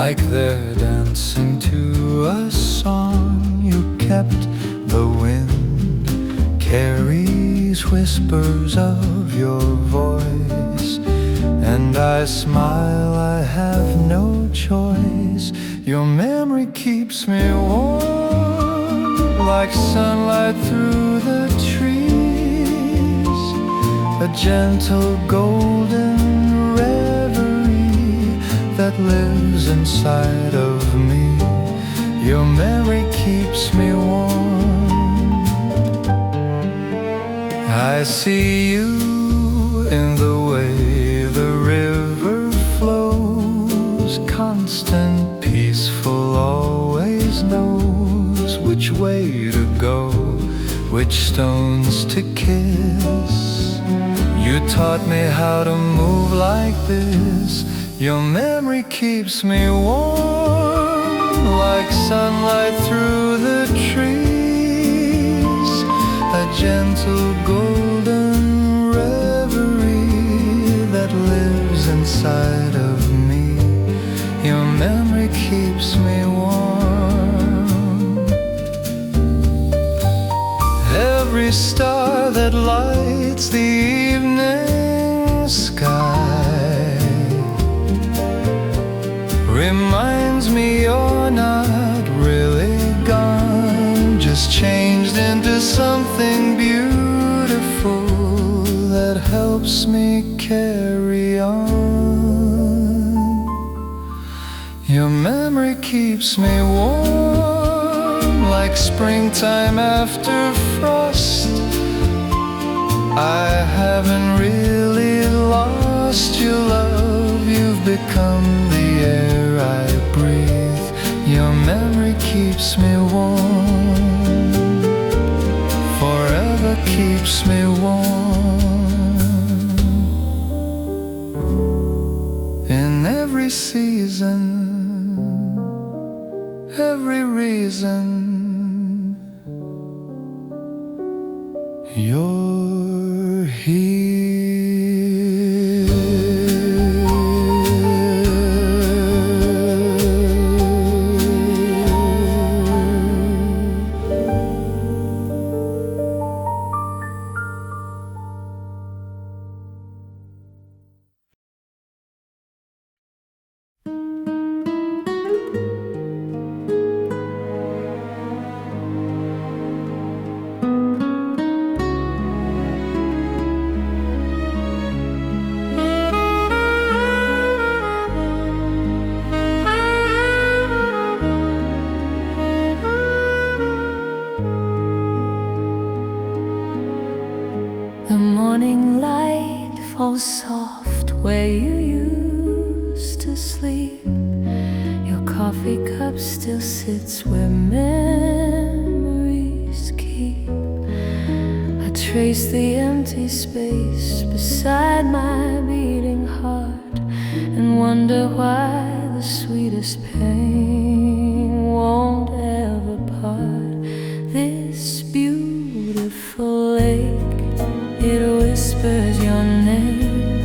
like they're dancing to a song you kept. The wind carries whispers of your voice, and I smile, I have no choice. Your memory keeps me warm, like sunlight through the trees, a gentle golden reverie that lives inside of me. Your memory keeps me warm. I see you in the way the river flows, constant, peaceful, always knows which way to go, which stones to kiss. You taught me how to move like this. Your memory keeps me warm, like sunlight through the trees, a gentle golden reverie that lives inside of me. Your memory keeps me warm. Every star that lights the evening sky reminds me you're not really gone, just changed into something beautiful that helps me carry on. Your memory keeps me warm, like springtime after frost. I haven't really lost your love, you've become the air I breathe. Your memory keeps me warm, forever keeps me warm. In every season, every reason, you're here. The morning light falls soft where you used to sleep. Your coffee cup still sits where memories keep. I trace the empty space beside my beating heart and wonder why the sweetest pain won't ever part. This beautiful lake, it whispers your name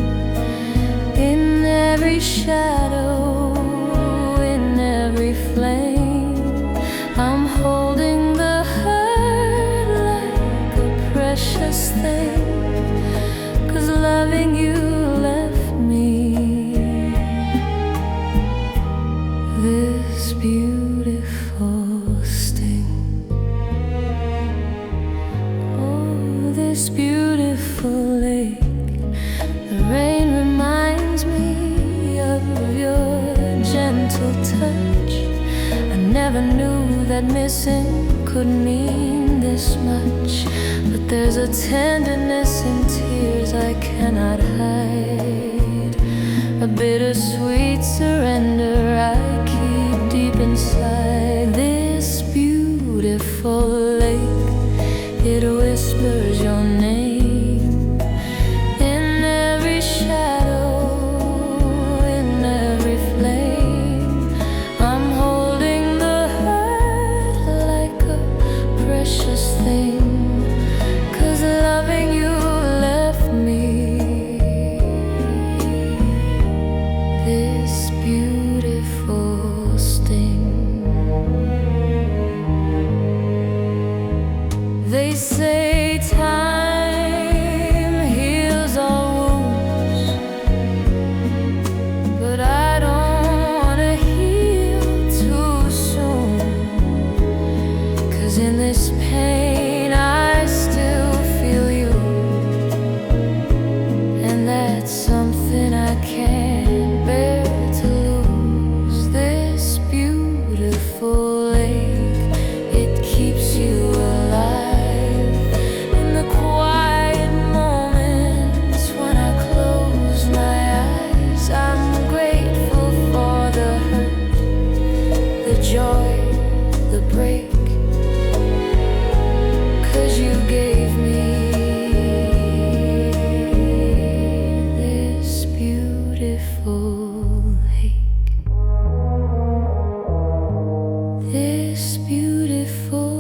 in every shadow, in every flame. I'm holding the hurt like a precious thing, 'cause loving you left me this beautiful sting. Oh, this beautiful lake. The rain reminds me of your gentle touch. I never knew that missing could mean this much, but there's a tenderness in tears I cannot hide, a bittersweet surrender I keep deep inside. This beautiful lake, it whispers your name in every shadow, in every flame. I'm holding the hurt like a precious thing, 'cause loving you left me this beautiful They say time heals all wounds, but I don't wanna heal too soon. 'Cause in this pain I still feel you, and that's something I can't bear to lose. This beautiful lake, it keeps you alive in the quiet moments when I close my eyes. I'm grateful for the hurt, the joy, the break, 'cause you gave me this beautiful lake. This beautiful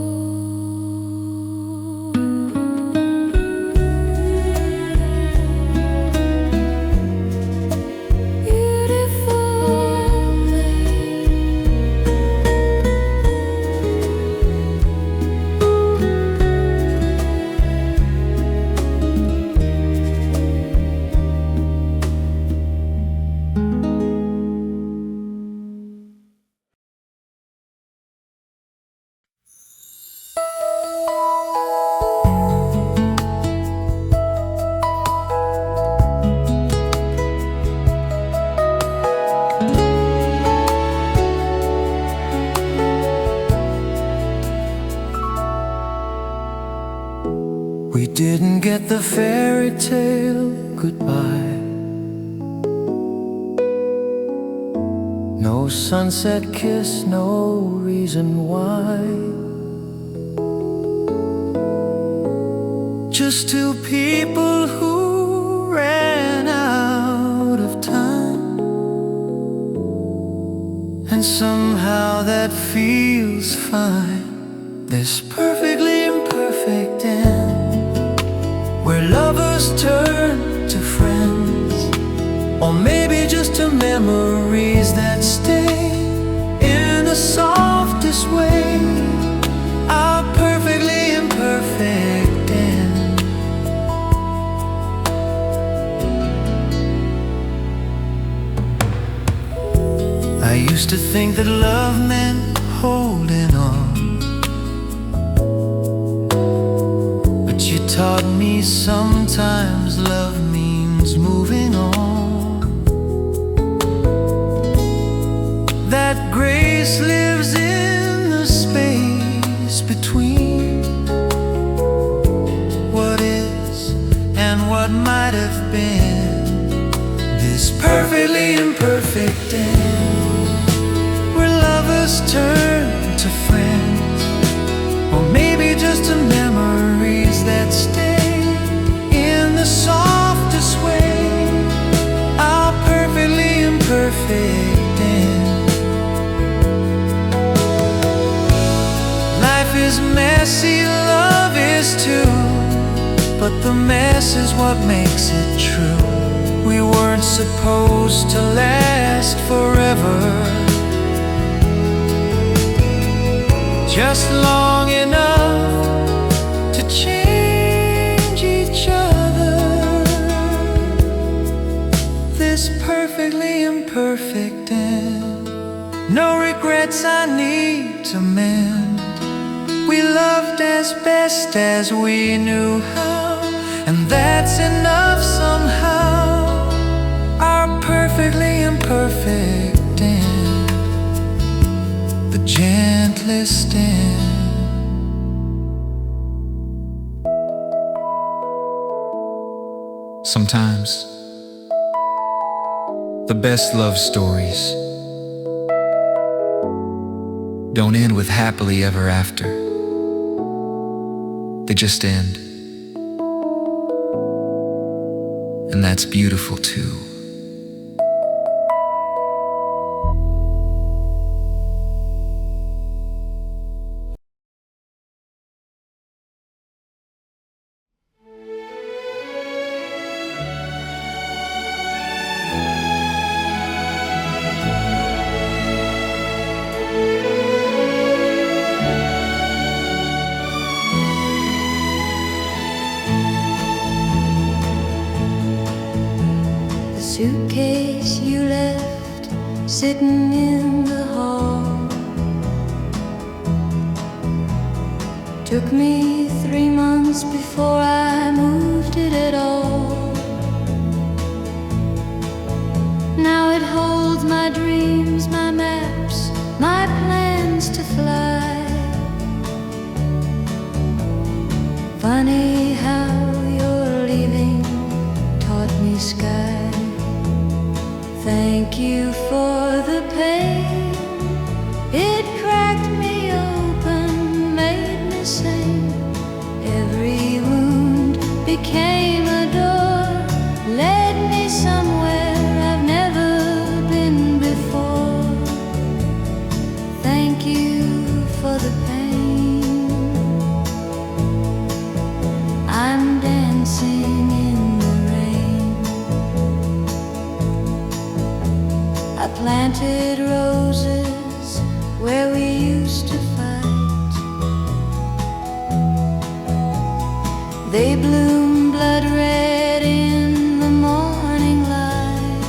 We didn't get the fairy tale goodbye. No sunset kiss, no reason why. Just two people who ran out of time, and somehow that feels fine. This perfectly imperfect end, where lovers turn to friends, or maybe just to memories that stay in the softest way. Our perfectly imperfect end. I used to think that love meant holding on, but you taught me sometimes love means moving on. That grace lives in the space between what is and what might have been. This perfectly imperfect end, where lovers turn to friends, or maybe just to memories that stay in the softest way. Our perfectly imperfect end. Life is messy, love is too, but the mess is what makes it true. We weren't supposed to last forever, just long enough to change each other. This perfectly imperfect end, no regrets I need to mend. We loved as best as we knew how, and that's enough somehow. Our perfectly imperfect end, the gentlest end. Sometimes the best love stories don't end with happily ever after. They just end. And that's beautiful too. sitting in the hall. Took me 3 months before I moved it at all. Now it holds my dreams, my maps, my plans to fly. Funny how your leaving taught me sky. Thank you for the pain. It cracked me open, made me sing. Every wound became a door, led me somewhere I've never been before. Thank you for the pain. I'm dancing in the rain. I planted roses where we used to fight. They bloom blood red in the morning light.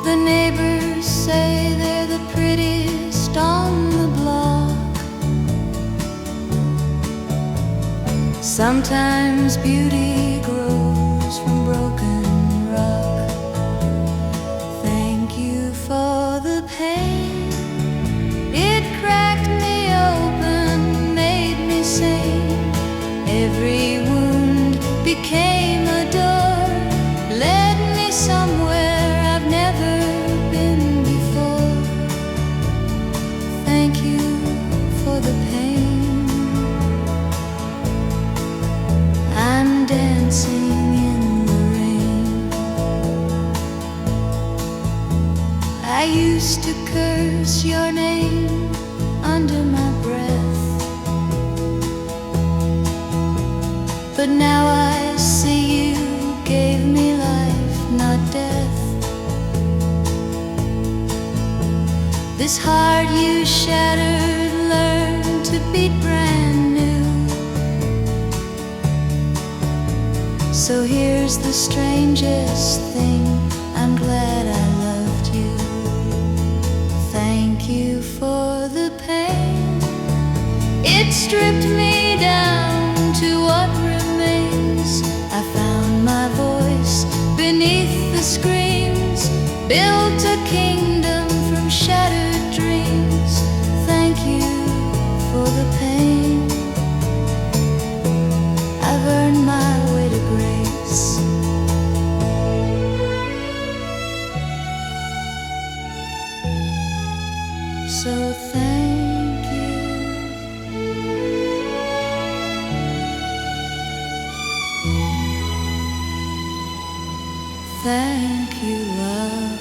The neighbors say they're the prettiest on the block. Sometimes beauty grows from broken rock. Thank you for the pain. It cracked me open, made me sing. Every wound became a door, led me somewhere I've never been before. Thank you for the pain. I'm dancing in the rain. I used to curse your name under my breath, but now I see you gave me life, not death. This heart you shattered learned to beat brand new. So here's the strangest thing, I'm glad I loved you. Thank you for the pain. It stripped me down to what remains. I found my voice beneath the screams, built a kingdom from shattered dreams. Thank you for the pain. I've earned my way to grace. So thank you. Thank you, love.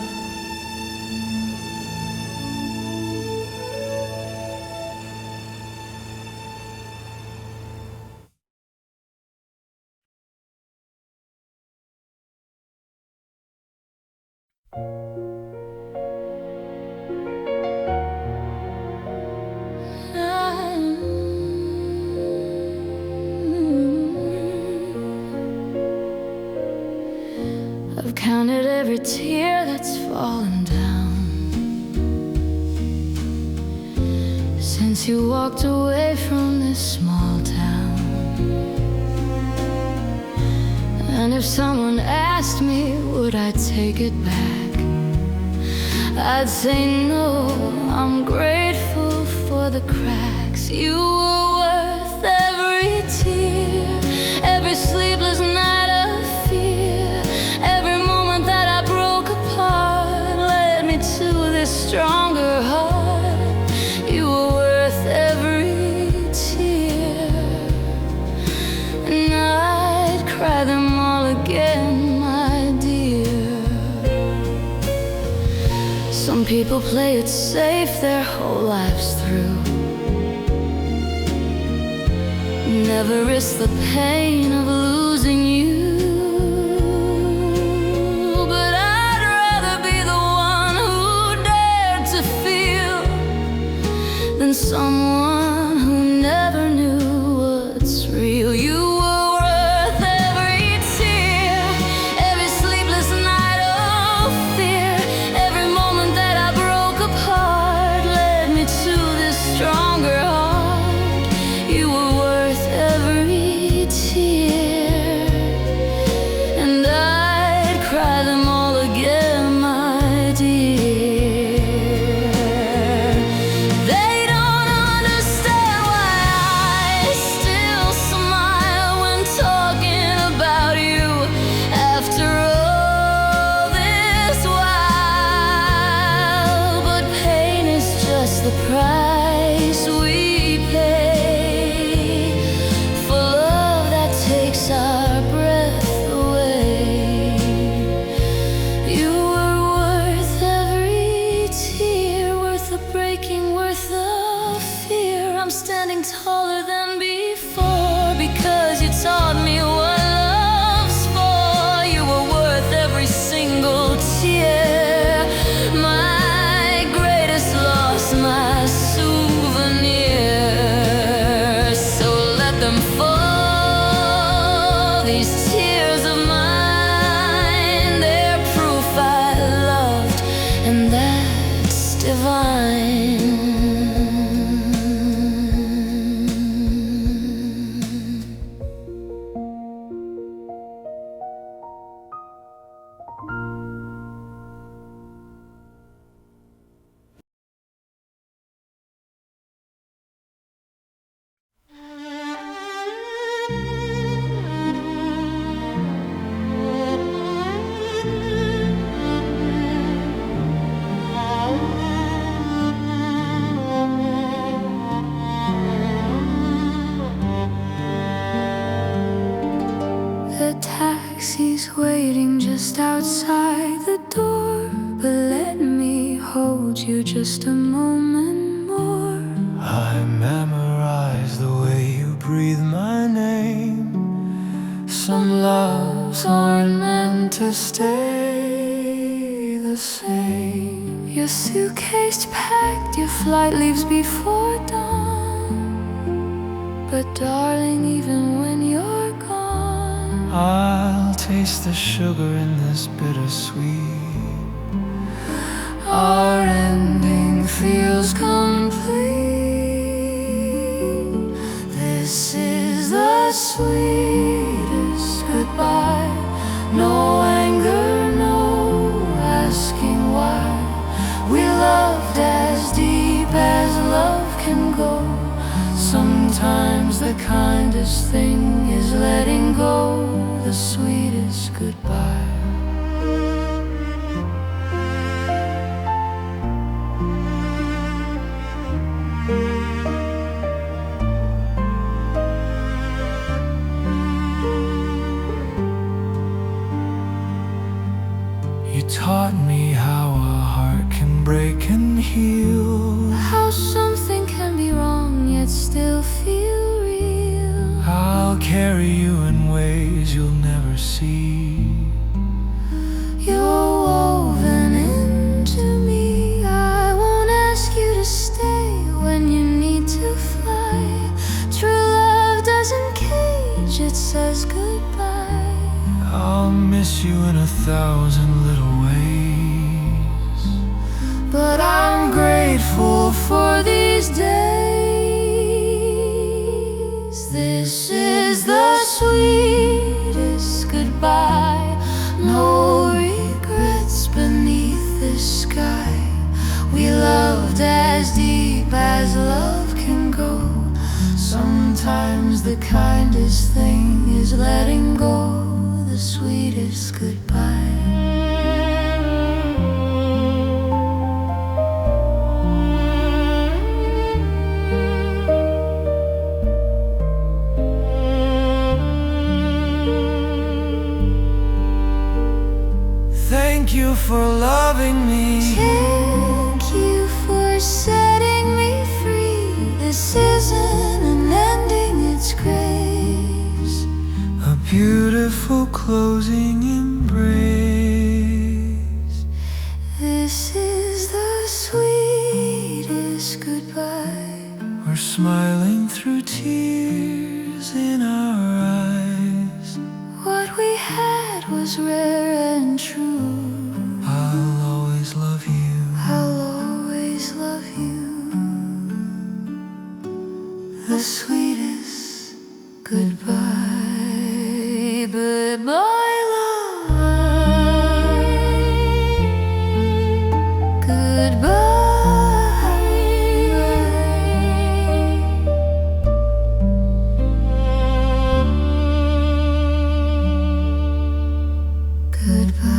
I've counted every tear that's fallen down since you walked away from this small town. And if someone asked me would I take it back, I'd say no. I'm grateful for the cracks. You were worth every tear, every sleepless night of fear, every moment that I broke apart led me to this stronger heart. You were worth every tear, and I'd cry them all again, my dear. Some people play it safe their whole lives through, never risk the pain of losing you. But I'd rather be the one who dared to feel than someone who never knew what's real. You were worth every tear, every sleepless night of price we pay for love that takes our breath away. You were worth every tear, worth the breaking, worth the fear. I'm standing taller than before because you taught me what love's for. You were worth every single tear, my greatest loss, my souvenir. So let them fall, these tears of mine. They're proof I loved, and that's divine. The taxi's waiting just outside the door, but let me hold you just a moment more. I memorize the way you breathe my name. Some loves aren't meant to stay the same. Your suitcase packed, your flight leaves before dawn. But darling, even when you're gone, I'll taste the sugar in this bittersweet. Our ending feels complete. this is the sweetest goodbye. No anger, no asking why. We loved as deep as love can go. Sometimes the kindest thing is letting go the sweetest goodbye. You taught me how a heart can break and heal, How something can be wrong yet still feel real. I'll carry you in ways you'll never see. You're woven into me. I won't ask you to stay when you need to fly. True love doesn't cage, it says goodbye. I'll miss you in 1,000 little ways, But I'm grateful for these days. This is the sweetest goodbye. No regrets beneath this sky. We loved as deep as love can go. Sometimes the kindest thing is letting go the sweetest goodbye. thank you for loving me. Thank you for setting me free. This isn't an ending, it's grace. A beautiful closing embrace. This is the sweetest goodbye. We're smiling through tears in our eyes. What we had was rare and true. I'll always love you. I'll always love you. The sweetest goodbye. Goodbye, love. Goodbye. Goodbye.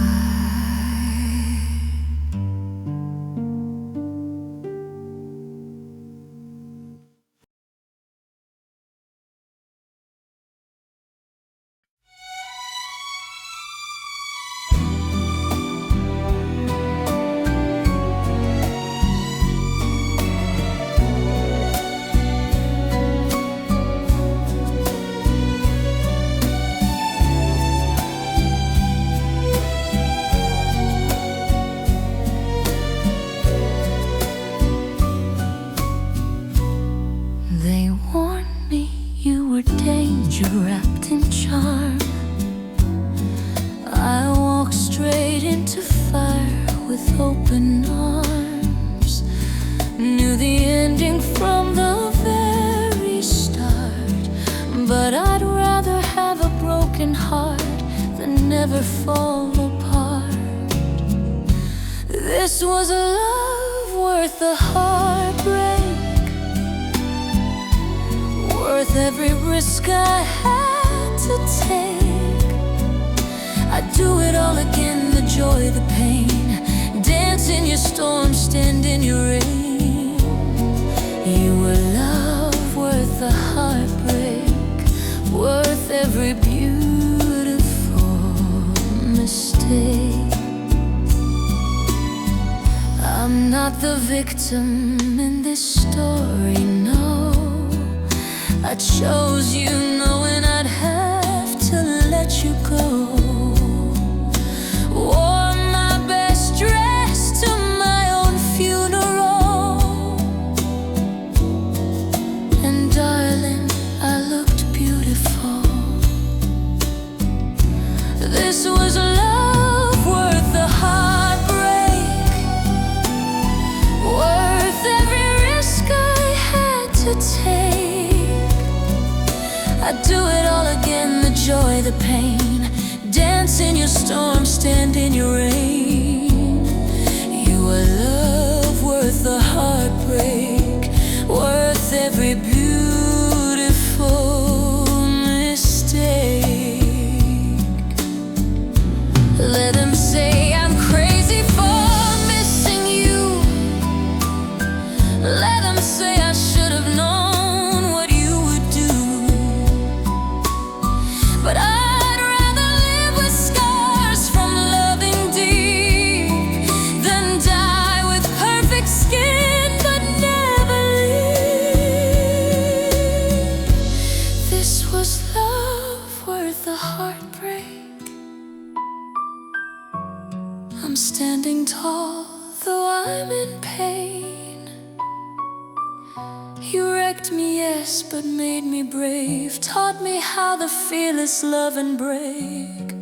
you wrapped in charm. I walked straight into fire with open arms. Knew the ending from the very start, but I'd rather have a broken heart than never fall apart. This was a love worth the heartbreak, worth every risk I had to take. I'd do it all again, the joy, the pain. Dance in your storm, stand in your rain. You were love worth the heartbreak, worth every beautiful mistake. I'm not the victim in this story, no. I chose you knowing I'd have to let you go. Wore my best dress to my own funeral, and darling, I looked beautiful. This was love worth the heartbreak, worth every risk I had to take. I'd do it all again, the joy, the pain. Dance in your storm, stand in your rain. You are love worth the heartbreak, worth every beautiful mistake. Let them say I'm crazy for missing you. Let them say I should have known what you would do. But I'd rather live with scars from loving deep than die with perfect skin but never leave. This was love worth the heartbreak. I'm standing tall, though I'm in pain. You wrecked me, yes, but made me brave. Taught me how to fearless love and break.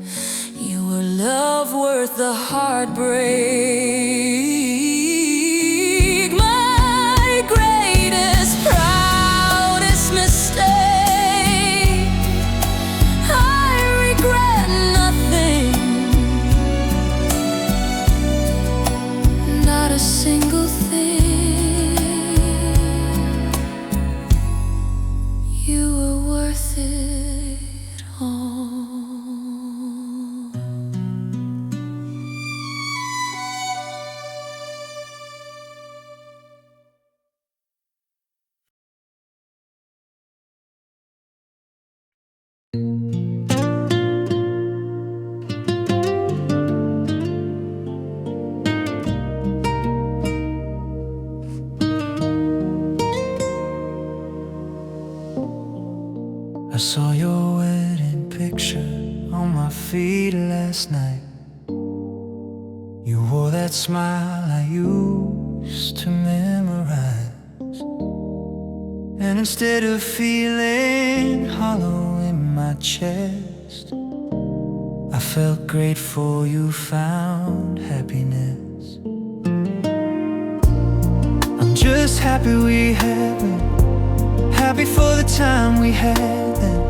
You were love worth the heartbreak. My greatest, proudest mistake. I regret nothing, not a single thing. You were worth it all. I saw your wedding picture on my feed last night. You wore that smile I used to memorize, and instead of feeling hollow in my chest, I felt grateful you found happiness. I'm just happy we happened, happy for the time we had then.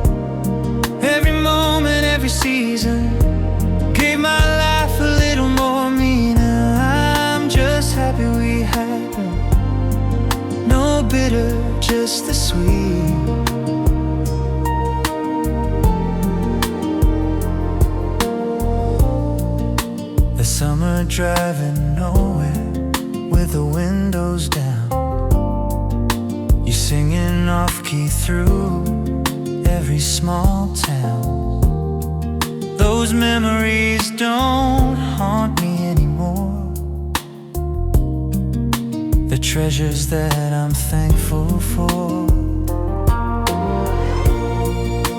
Every moment, every season gave my life a little more meaning. I'm just happy we happened, no bitter, just the sweet. The summer driving nowhere with the windows down, singing off-key through every small town. Those memories don't haunt me anymore. The treasures that I'm thankful for.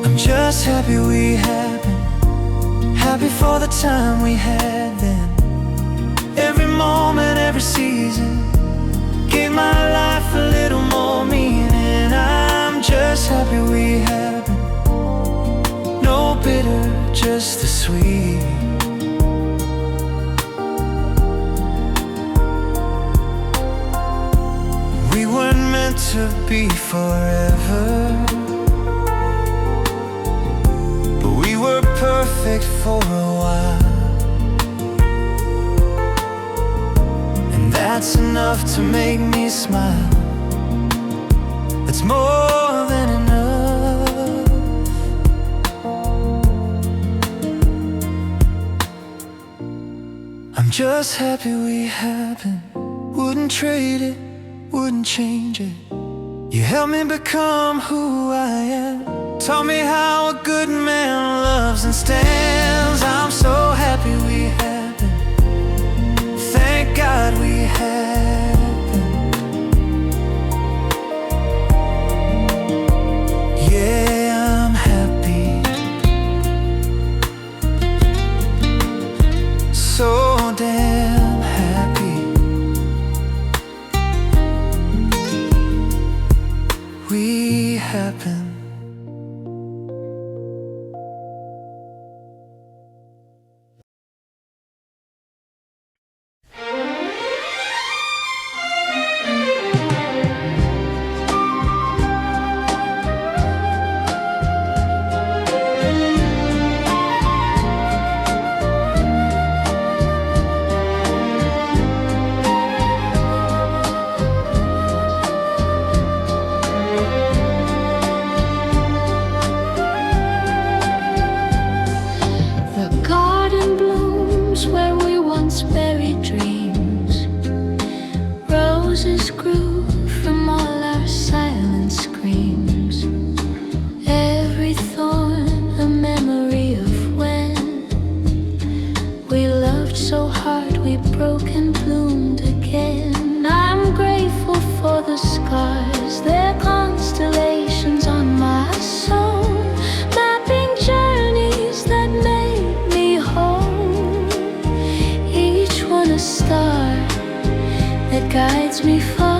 I'm just happy we happened, happy for the time we had then. Every moment, every season gave my life a little more meaning. I'm just happy we happened, be forever, but we were perfect for a while, and that's enough to make me smile. It's more than enough. I'm just happy we happened. Wouldn't trade it, wouldn't change it. You helped me become who I am, taught me how a good man loves and stands. I'm so happy we happened. Thank God we happened. Yeah, I'm happy. So damn happy. We happen. Roses grew from all our silent screams. Every thorn a memory of when we loved so hard we broke and bloomed again. I'm grateful for the scars, they're constellations on my soul, mapping journeys that made me whole. Each one a star that guides me far.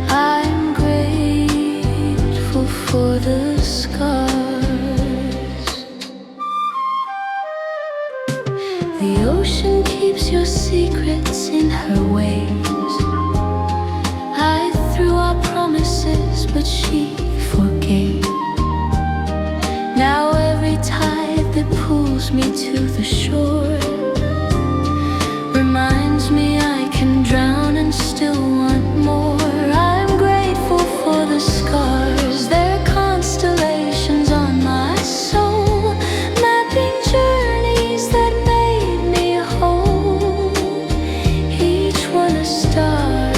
I'm grateful for the scars. The ocean keeps your secrets in her waves. I threw our promises, but she forgave. Now every tide that pulls me to the shore reminds me I can drown and still want more. I'm grateful for the scars, they're constellations on my soul, mapping journeys that made me whole. Each one a star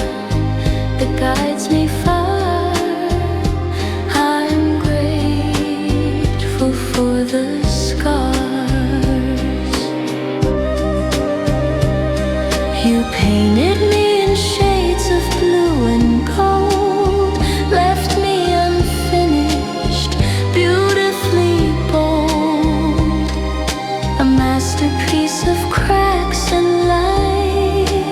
that guides me far. I'm grateful for the scars. You painted me in shades of blue and gold, left me unfinished, beautifully bold. A masterpiece of cracks and light.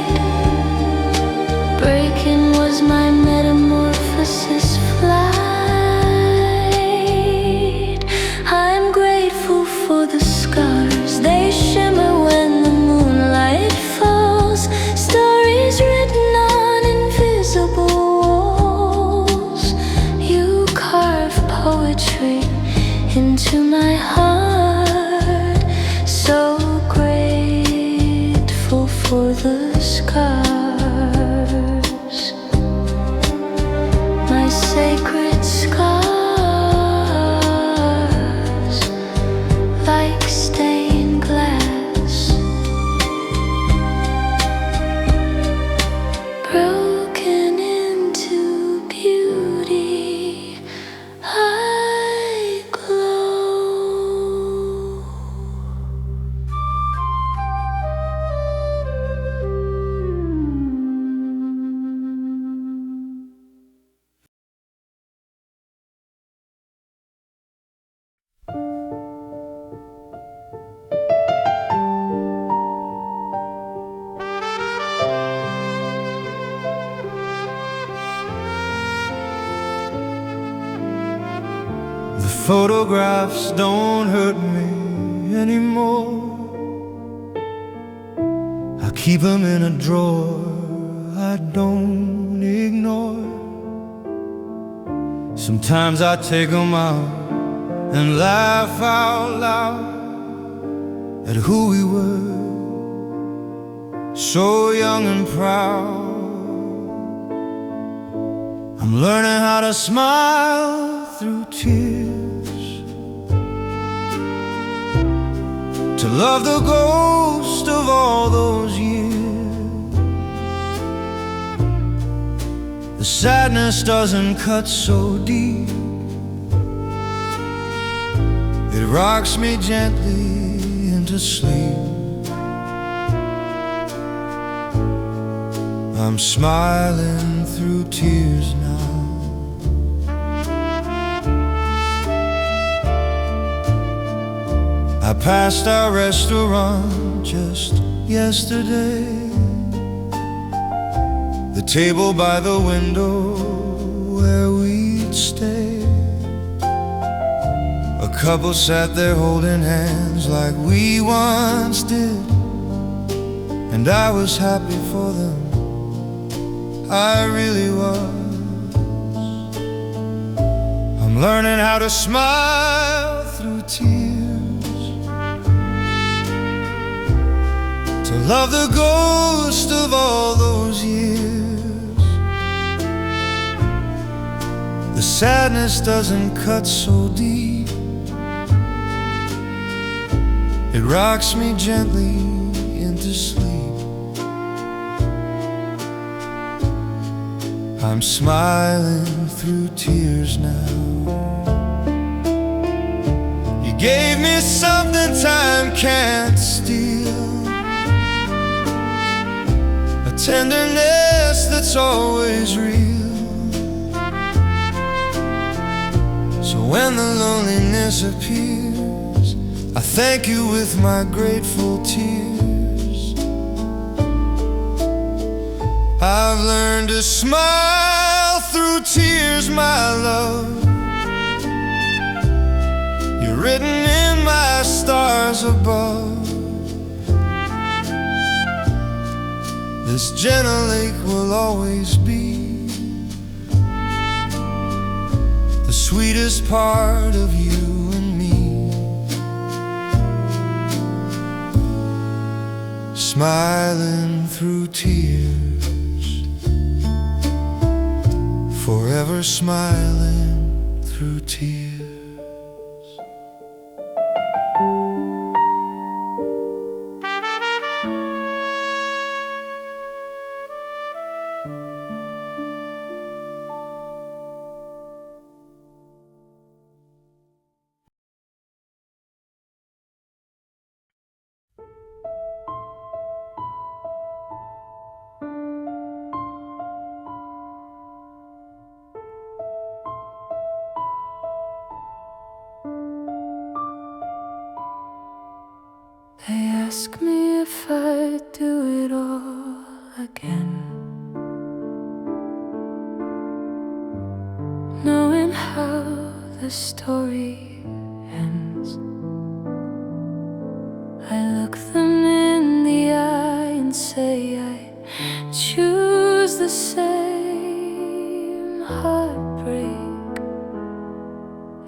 Breaking was my metamorphosis flight. I'm grateful for the scars, they shimmer when the moonlight falls. Stories written on invisible walls. You carve poetry into my heart. So grateful for the scars, my sacred scars, like stained glass, broken into beauty. I glow. The photographs don't hurt me anymore. I keep them in a drawer I don't ignore. Sometimes I take them out and laugh out loud at who we were, so young and proud. I'm learning how to smile through tears, to love the ghost of all those years. The sadness doesn't cut so deep, it rocks me gently into sleep. I'm smiling through tears now. I passed our restaurant just yesterday, the table by the window where we'd stay. A couple sat there holding hands like we once did, and I was happy for them, I really was. I'm learning how to smile through tears, to love the ghost of all those years. The sadness doesn't cut so deep, it rocks me gently into sleep. I'm smiling through tears now. You gave me something time can't steal, a tenderness that's always real. So when the loneliness appears, I thank you with my grateful tears. I've learned to smile through tears, my love. You're written in my stars above. This gentle ache will always be the sweetest part of you and me. Smiling through tears, forever smiling through tears. They ask me if I'd do it all again, knowing how the story ends. I look them in the eye and say I choose the same heartbreak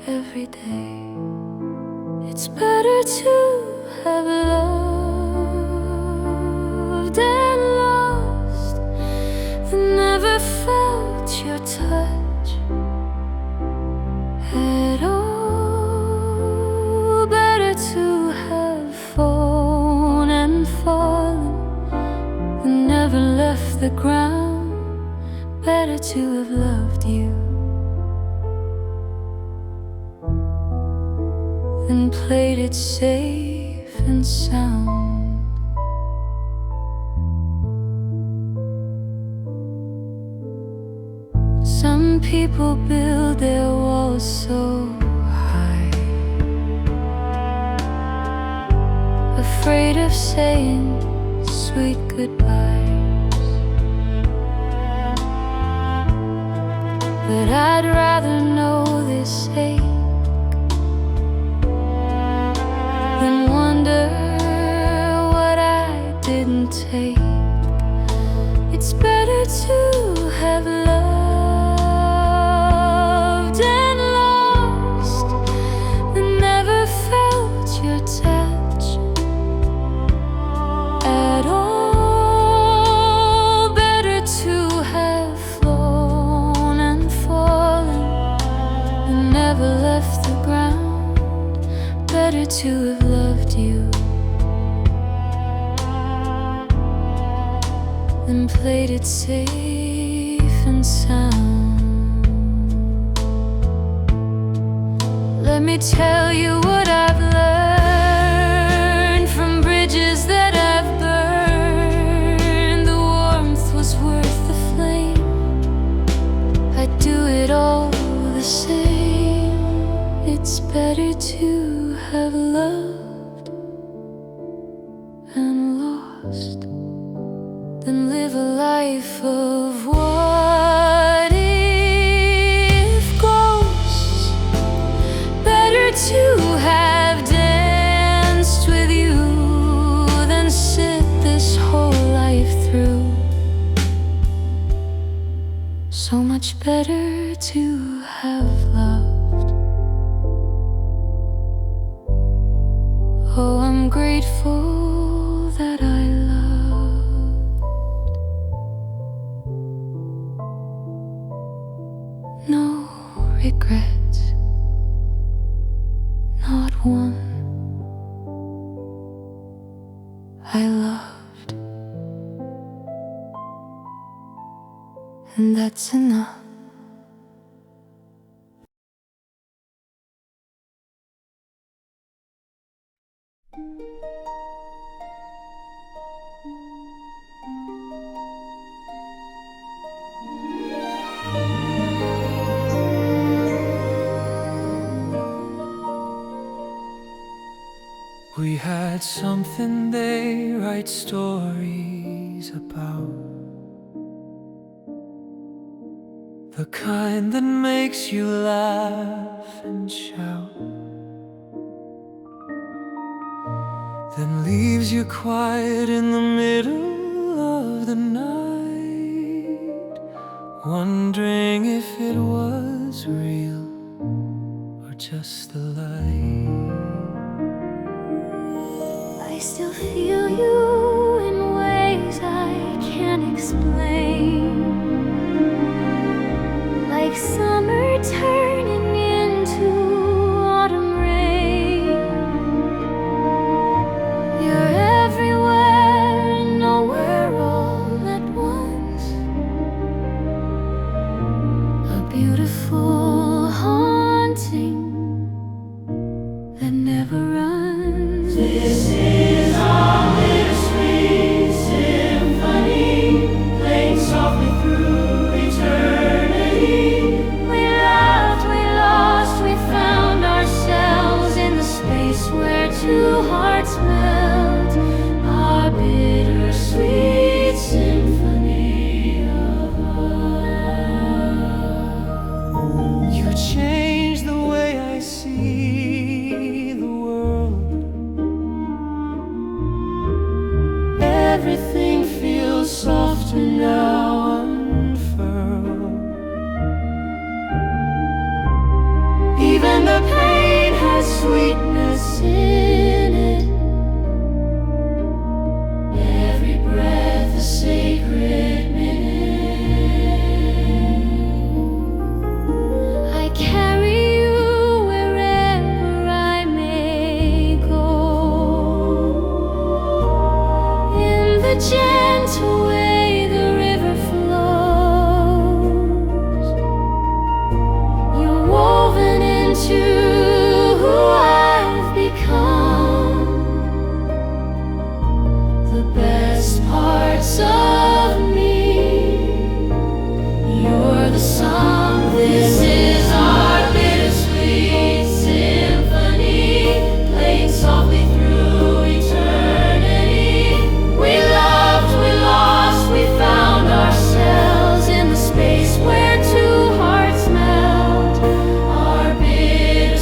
every day. It's better to have loved and lost than never felt your touch at all. Better to have fallen and fallen than never left the ground. Better to have loved you than played it safe and sound. Some people build their walls so high, afraid of saying sweet goodbyes. But I'd rather know this ache than wonder what I didn't take. It's better to have loved to have loved you and played it safe and sound. Let me tell you what I've learned from bridges that I've burned. The warmth was worth the flame. I'd do it all the same. It's better to have loved and lost than live a life of what if ghosts. Better to have danced with you than sit this whole life through. So much better to have loved. Oh, I'm grateful that I loved. No regrets, not one. I loved, and that's enough. We had something they write stories about, the kind that makes you laugh and shout, then leaves you quiet in the middle of the night, wondering if it was real or just the light. I still feel you in ways I can't explain, like summer turning into autumn rain. You're everywhere and nowhere all at once, a beautiful haunting that never runs. This is our bittersweet symphony, playing softly through eternity. We loved, we lost, we found ourselves in the space where two hearts melt. Our bittersweet symphony of us. You changed the way I see the world. Everything feels softer now, unfurled. Even the pain has sweetness in it. Every breath a sacred minute. I carry you wherever I may go, in the gentle way the river flows. You're woven into who I've become, the best parts of me. You're the song. This is our bittersweet symphony, playing softly through eternity. We loved, we lost, we found ourselves in the space where two hearts melt. Our bittersweet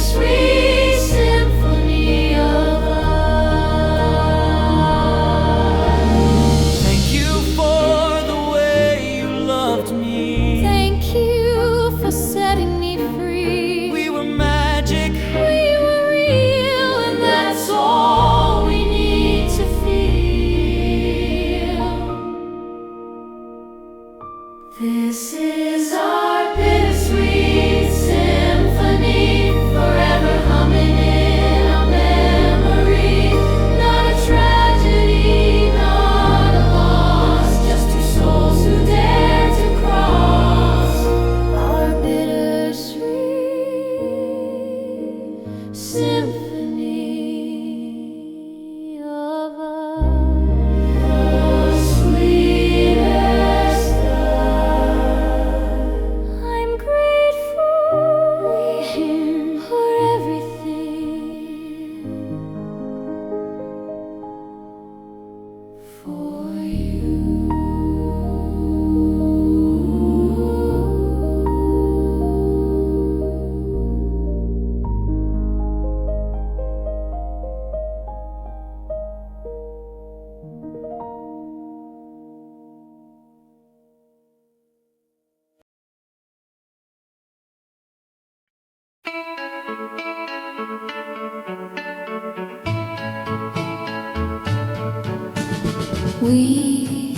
We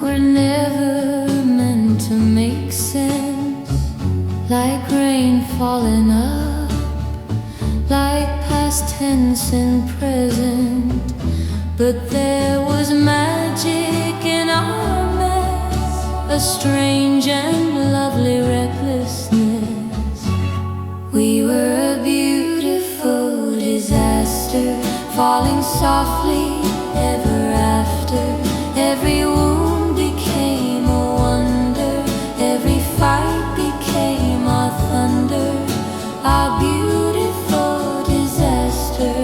were never meant to make sense, like rain falling up, like past tense and present. But there was magic in our mess, a strange and lovely recklessness. We were a beautiful disaster, falling softly ever after. Every wound became a wonder, every fight became our thunder, our beautiful disaster.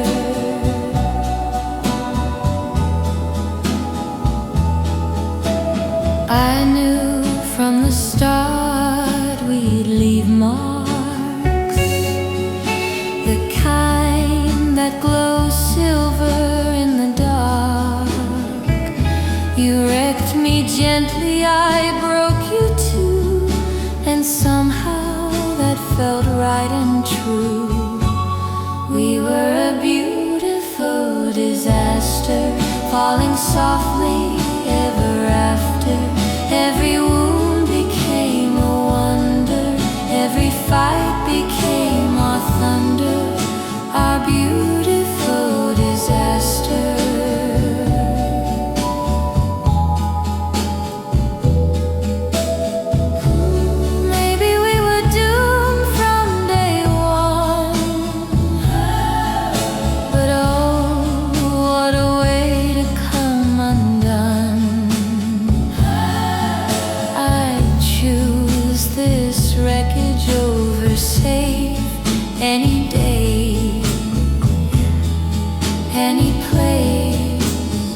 I knew from the start we'd leave marks, the kind that glow silver in the dark. You wrecked me gently, I broke you too, and somehow that felt right and true. We were a beautiful disaster, falling softly ever after. Every wound became a wonder, every fight became our thunder, our beautiful disaster. Any day, any place.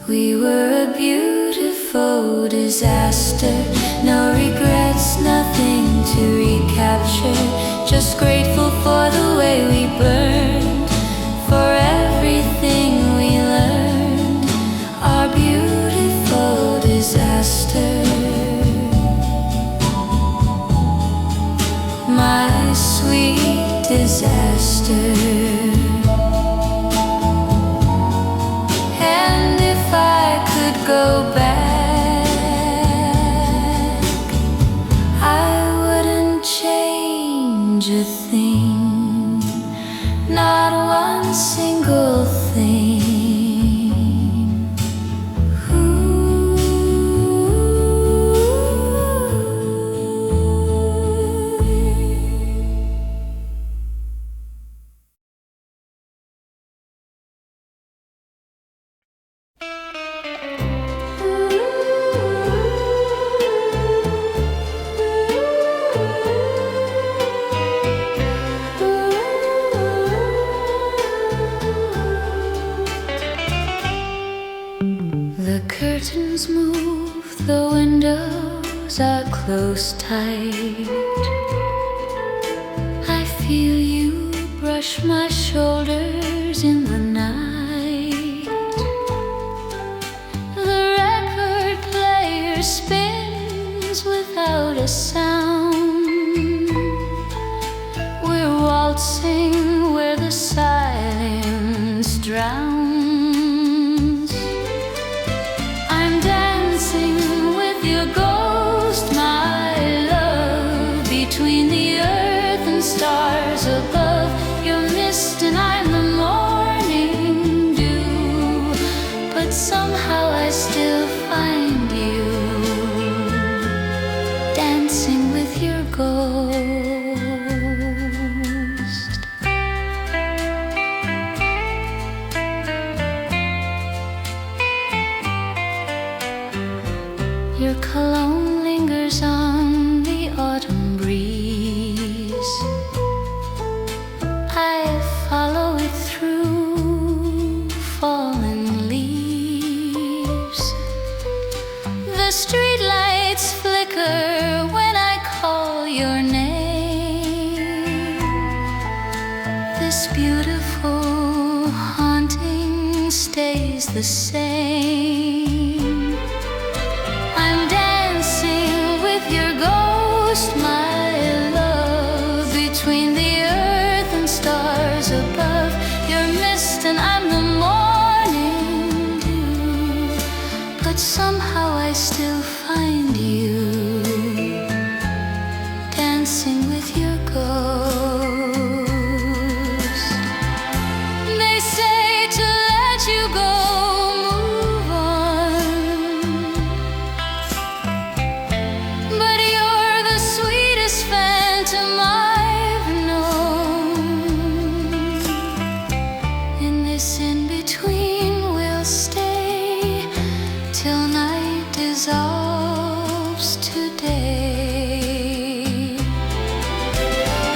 We were a beautiful disaster, no regrets, nothing to recapture. Just grateful for the way we burned, for everything we learned. Our beautiful disaster. My sweet disaster. And if I could go back, I wouldn't change a thing, not one single thing. The curtains move, the windows are closed tight. I feel you brush my shoulders in the night. The record player spins without a sound. We're waltzing where the silence drowns. Between the earth and stars above, you're mist and I'm the morning dew. But somehow I still find you dancing with your ghost. Your cologne lingers on the autumn breeze. I follow it through fallen leaves. The streetlights flicker when I call your name. This beautiful haunting stays the same. I'm dancing with your ghost, my love, between dancing with your ghost. They say to let you go, move on, but you're the sweetest phantom I've known. In this in-between we'll stay till night dissolves today.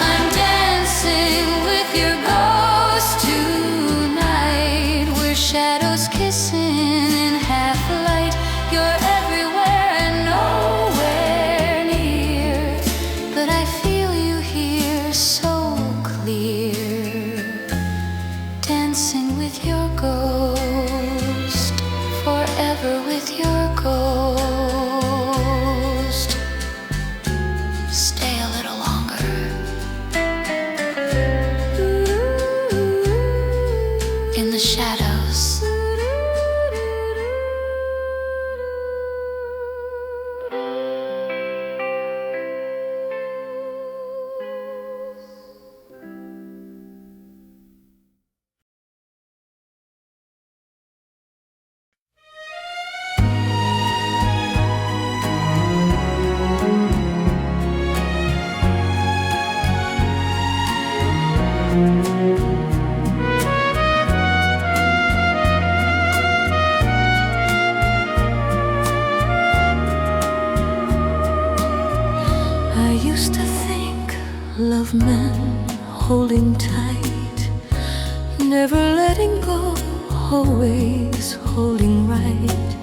I'm dancing with your ghost tonight. We're shadows kissing in half light. You're everywhere and nowhere near, but I feel you here so clear. Dancing with your ghost, forever with your ghost. Stay a little longer. In the shadows. I used to think love meant holding tight, never letting go, always holding right.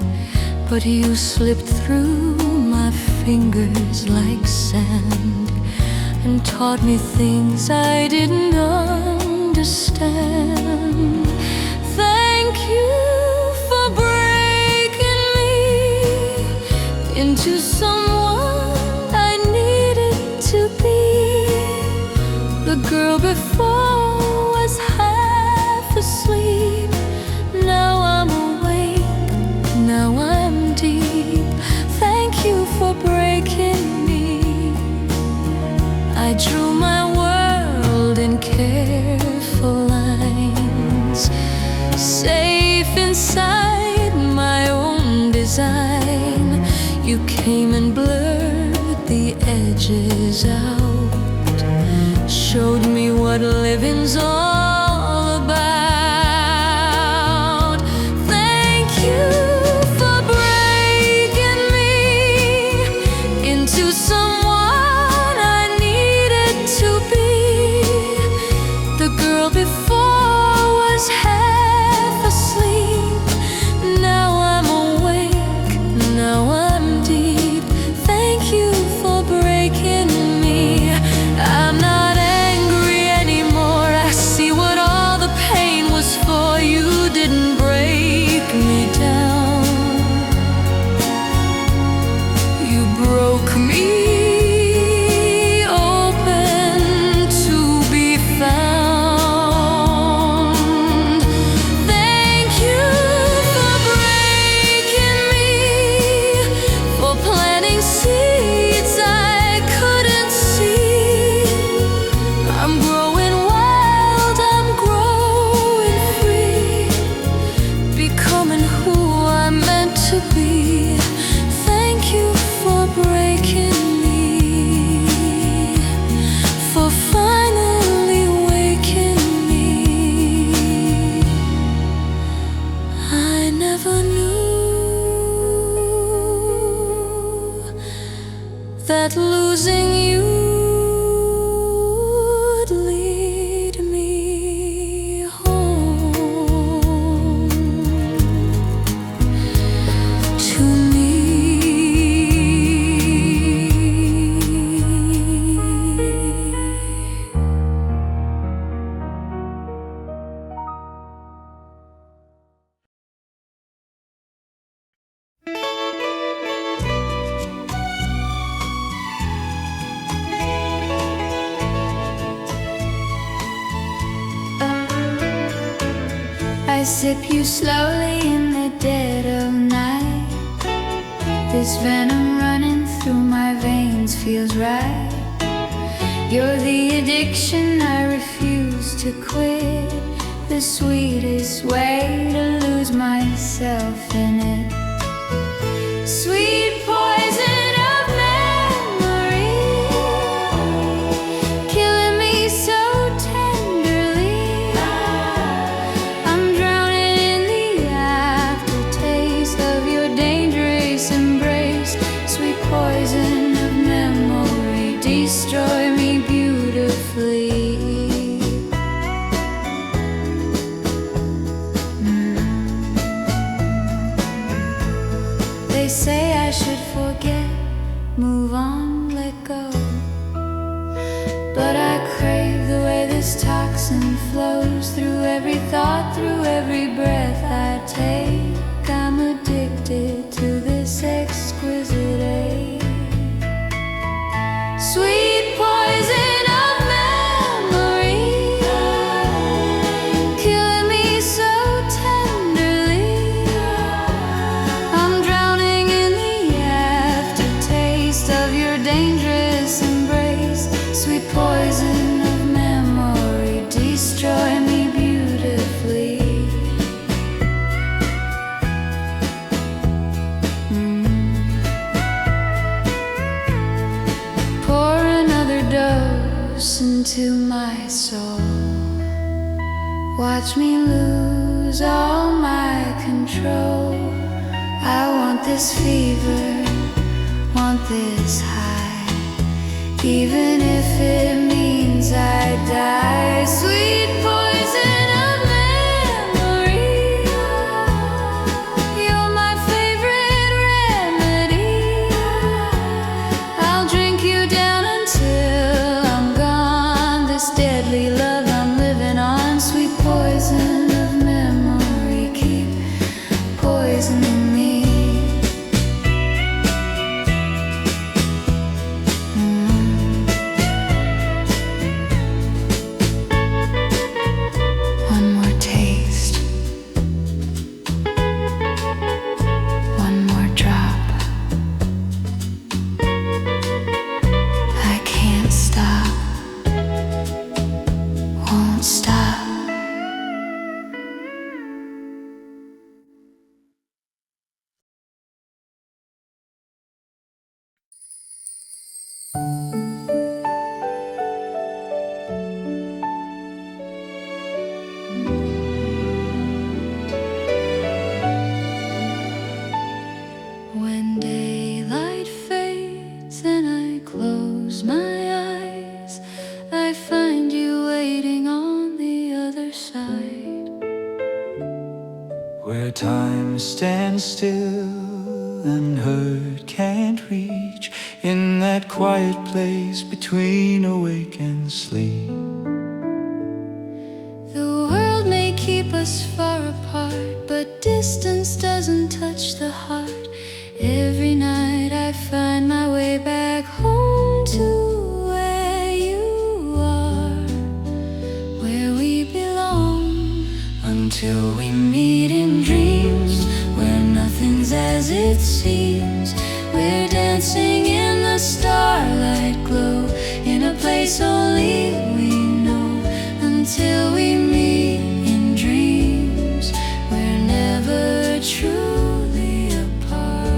But you slipped through my fingers like sand and taught me things I didn't understand. Thank you for breaking me into someone I needed to be. The girl before was half asleep. Now I'm awake, now I'm deep. Thank you for breaking me. I drew my world in careful lines, safe inside my own design. You came and blurred the edges out, showed me what living's all about. Thank you for breaking me into someone I needed to be. The girl before was half asleep. Now I'm awake, now I'm deep. Thank you for breaking me. I'm not angry anymore. I see what all the pain was for. You didn't break me down, you broke me open to be found. Thank you for breaking me, for planting seeds I couldn't see. I'm growing wild, I'm growing free, becoming who I'm meant to be. Thank you for breaking me, for finally waking me. I never knew that losing you would lead me home to me. I sip you slowly in the dead of night. This venom running through my veins feels right. You're the addiction I refuse to quit, the sweetest way to lose myself in it. Sweet poison of memory, killing me so tenderly. I'm drowning in the aftertaste of your dangerous embrace. Sweet poison of memory, destroy me beautifully. They say I should forget, move on, let go. But I crave the way this toxin flows through every thought, through every breath I take. I'm addicted to this exquisite ache. Sweet poison of memory, killing me so tenderly. I'm drowning in the aftertaste of your dangerous embrace. Sweet poison of memory, destroy me beautifully. Pour another dose into my soul. Watch me lose all my control. I want this fever, want this high, even if it means I die. Sweet poison of memory, you're my favorite remedy. I'll drink you down until I'm gone. This deadly love I'm living on. Sweet poison of memory, keep poisoning me. One more taste, one more drop. I can't stop, won't stop. When daylight fades and I close my eyes, I find you waiting on the other side. Where time stands still and hurt can't reach, in that quiet place between awake and sleep. The world may keep us far apart, but distance doesn't touch the heart. Every night I find my way back home to where you are, where we belong. Until we meet in dreams, Where nothing's as it seems. We're dancing in the starlight glow, in a place only we know. Until we meet in dreams, we're never truly apart.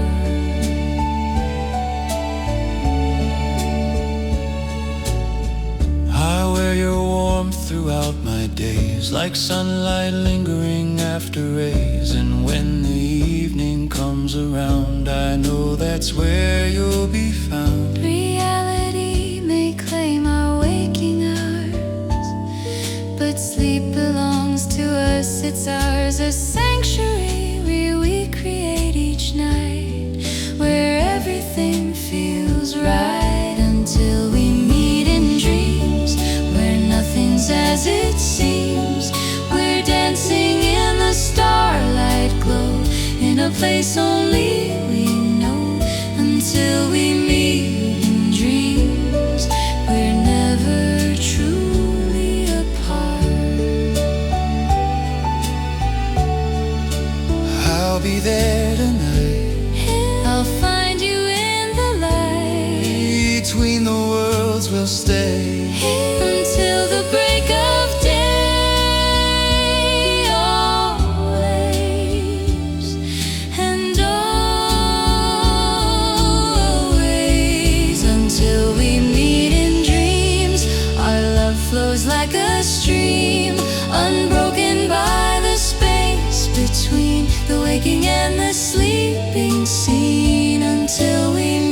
I wear your warmth throughout my days, like sunlight lingering after rays. And when the evening comes around, I know that's where you'll be found. Reality may claim our waking hours, but sleep belongs to us, it's ours. A sanctuary we create each night, where everything feels right. Until we meet in dreams, where nothing's as it seems. We're dancing in the starlight glow, in a place only we know. Until we meet in dreams, we're never truly apart. I'll be there tonight, I'll find you in the light. between the worlds we'll stay. flows like a stream, unbroken by the space between the waking and the sleeping scene, until we